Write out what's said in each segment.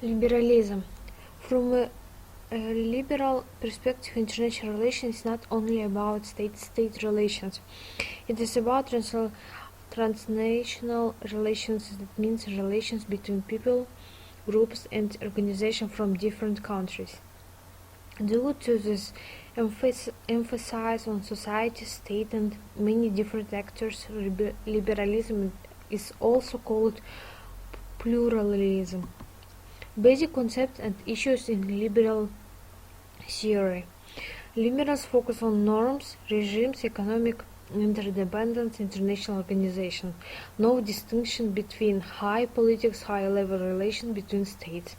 Liberalism. From a liberal perspective, international relations is not only about state-state relations. It is about transnational relations, that means relations between people, groups and organizations from different countries. Due to this emphasis on society, state and many different actors, liberalism is also called pluralism. Basic concepts and issues in liberal theory. Liberals focus on norms, regimes, economic interdependence, international organization. No distinction between high politics, high-level relations between states,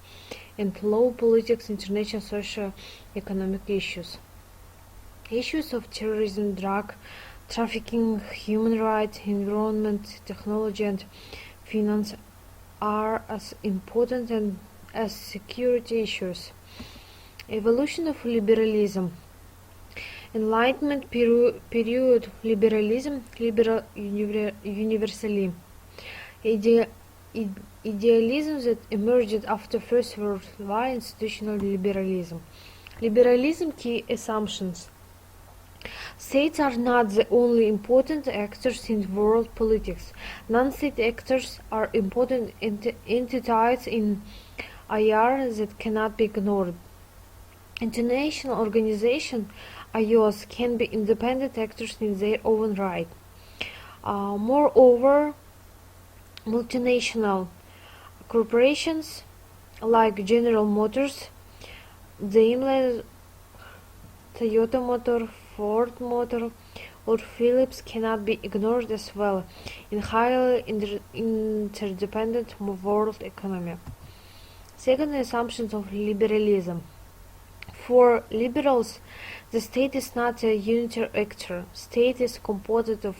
and low politics, international socio-economic issues. Issues of terrorism, drug trafficking, human rights, environment, technology, and finance are as important as security issues. Evolution of liberalism. Enlightenment period liberalism, liberal universalism. Idealism that emerged after First World War, institutional liberalism. Liberalism key assumptions. States are not the only important actors in world politics. Non-state actors are important entities in IR that cannot be ignored. International organizations, IOs, can be independent actors in their own right. Moreover, multinational corporations like General Motors, Daimler, Toyota Motor, Ford Motor, or Philips cannot be ignored as well in highly interdependent world economy. Second, assumptions of liberalism. For liberals, the state is not a unitary actor. State is composed of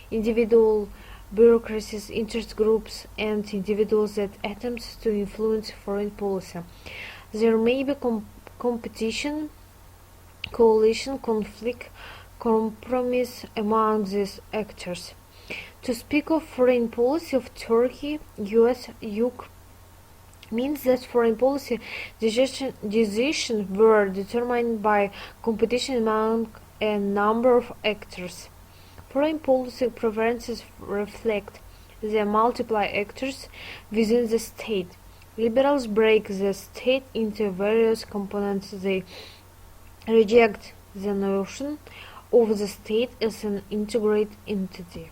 individual bureaucracies, interest groups, and individuals that attempt to influence foreign policy. There may be competition, coalition, conflict, compromise among these actors. To speak of foreign policy of Turkey, US, UK, means that foreign policy decisions were determined by competition among a number of actors. Foreign policy preferences reflect the multiple actors within the state. Liberals break the state into various components. They reject the notion of the state as an integrated entity.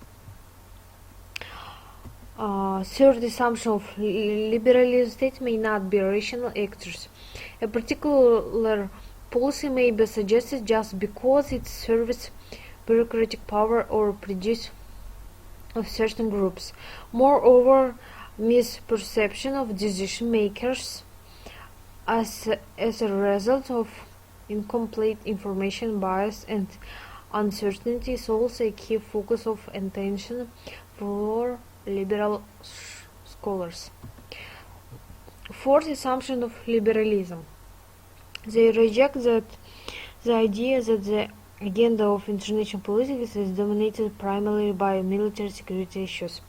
Third assumption of liberalism: states may not be rational actors. A particular policy may be suggested just because it serves bureaucratic power or prejudice of certain groups. Moreover, misperception of decision makers as a result of incomplete information, bias, and uncertainty is also a key focus of attention for liberal scholars. Fourth assumption of liberalism. They reject the idea that the agenda of international politics is dominated primarily by military security issues.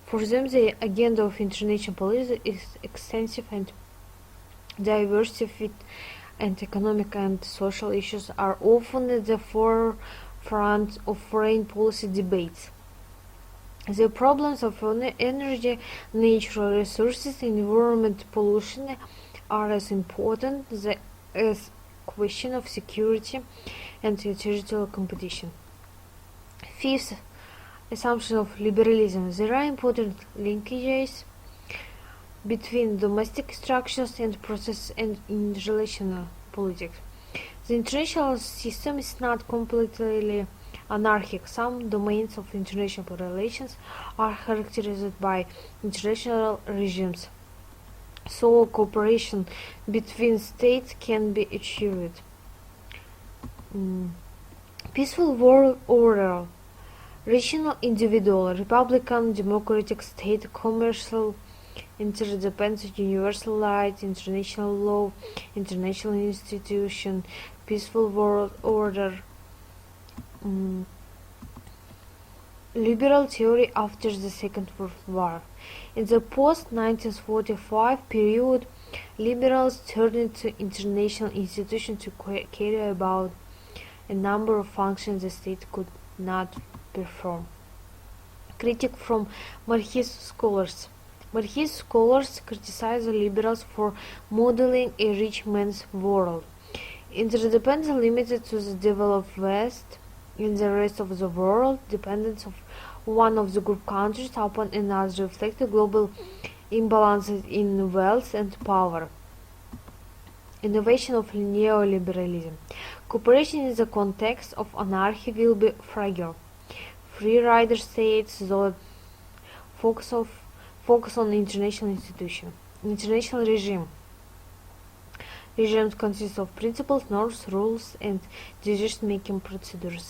For them, the agenda of international politics is extensive and diversified, and economic and social issues are often at the forefront of foreign policy debates. The problems of energy, natural resources, environment, pollution are as important as question of security and territorial competition. Fifth assumption of liberalism: there are important linkages between domestic structures and process and international politics. The international system is not completely anarchic. Some domains of international relations are characterized by international regimes, so cooperation between states can be achieved. Peaceful world order: regional, individual, republican, democratic state, commercial, interdependent, universal right, international law, international institution, peaceful world order. Liberal theory after the Second World War. In the post-1945 period, Liberals turned to international institutions to carry about a number of functions the state could not perform. Critique from Marxist scholars. Marxist scholars criticize the liberals for modeling a rich man's world. Interdependence limited to the developed West. In the rest of the world, dependence of one of the group countries upon another reflected global imbalances in wealth and power. Innovation of neoliberalism. Cooperation in the context of anarchy will be fragile. Free rider states that focus on international institution. International regime. Regimes consist of principles, norms, rules, and decision-making procedures.